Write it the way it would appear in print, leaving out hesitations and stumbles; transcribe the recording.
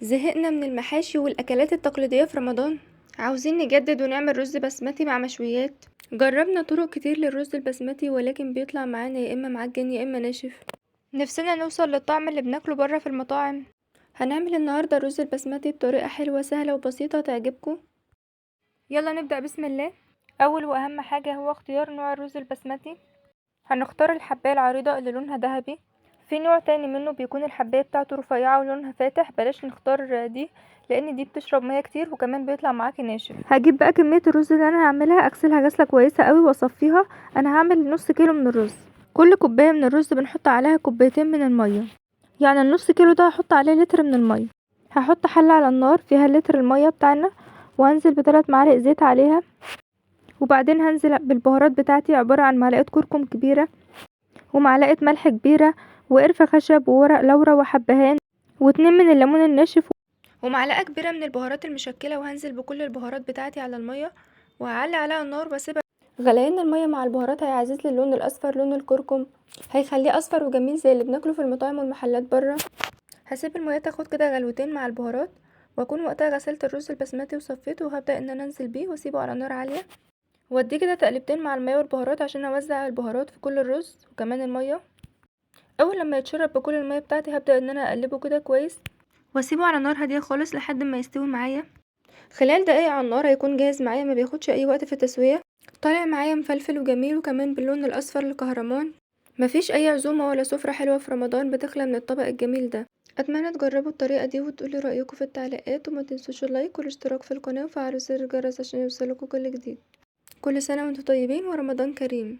زهقنا من المحاشي والأكلات التقليدية في رمضان. عاوزين نجدد ونعمل رز بسمتي مع مشويات. جربنا طرق كتير للرز البسمتي ولكن بيطلع معانا يا إما معجن يا إما ناشف. نفسنا نوصل للطعم اللي بناكله بره في المطاعم. هنعمل النهاردة الرز البسمتي بطريقة حلوة سهلة وبسيطة تعجبكم. يلا نبدأ بسم الله. أول وأهم حاجة هو اختيار نوع الرز البسمتي. هنختار الحباية العريضة اللي لونها ذهبي. في نوع تاني منه بيكون الحباية بتاعته رفيعة ولونها فاتح، بلاش نختار دي لان دي بتشرب ميه كتير وكمان بيطلع معاكي ناشف. هجيب بقى كمية الرز اللي انا هعملها، اغسلها غسلة كويسة قوي واصفيها. انا هعمل نص كيلو من الرز. كل كوباية من الرز بنحط عليها كوبايتين من المية، يعني النص كيلو ده هحط عليه لتر من المية. هحط حلة على النار فيها لتر المية بتاعنا، وهنزل ب3 معالق زيت عليها، وبعدين هنزل بالبهارات بتاعتي عبارة عن معلقة كركم كبيرة ومعلقة ملح كبيرة وقرفة خشب وورق لورا وحبهان و2 من الليمون الناشف ومعلقة كبيرة من البهارات المشكلة. وهنزل بكل البهارات بتاعتي على المية وهعلي عليها النار واسيبها. غليان المية مع البهارات هيعزز لي اللون الاصفر، لون الكركم هيخليه اصفر وجميل زي اللي بناكله في المطاعم والمحلات بره. هسيب المية تاخد كده غلوتين مع البهارات، واكون وقتها غسلت الرز البسمتي وصفيته، وهبدأ ان انا انزل بيه واسيبه على نار عالية واديه كده تقلبتين مع المية والبهارات عشان اوزع البهارات في كل الرز وكمان المية. اول لما يتشرب بكل المية بتاعتي هبدأ ان انا اقلبه كده كويس واسيبه على نار هادية خالص لحد ما يستوي معايا. خلال دقايق على النار هيكون جاهز معايا، ما بياخدش اي وقت في التسوية. طالع معايا مفلفل وجميل وكمان باللون الاصفر الكهرمان. مفيش اي عزومة ولا سفرة حلوة في رمضان بتخلى من الطبق الجميل ده. اتمنى تجربوا الطريقة دي وتقولي رأيكم في التعليقات، وما تنسوش اللايك والاشتراك في القناة وفعلوا زر الجرس عشان يوصلكوا كل جديد. كل سنة وانتم طيبين ورمضان كريم.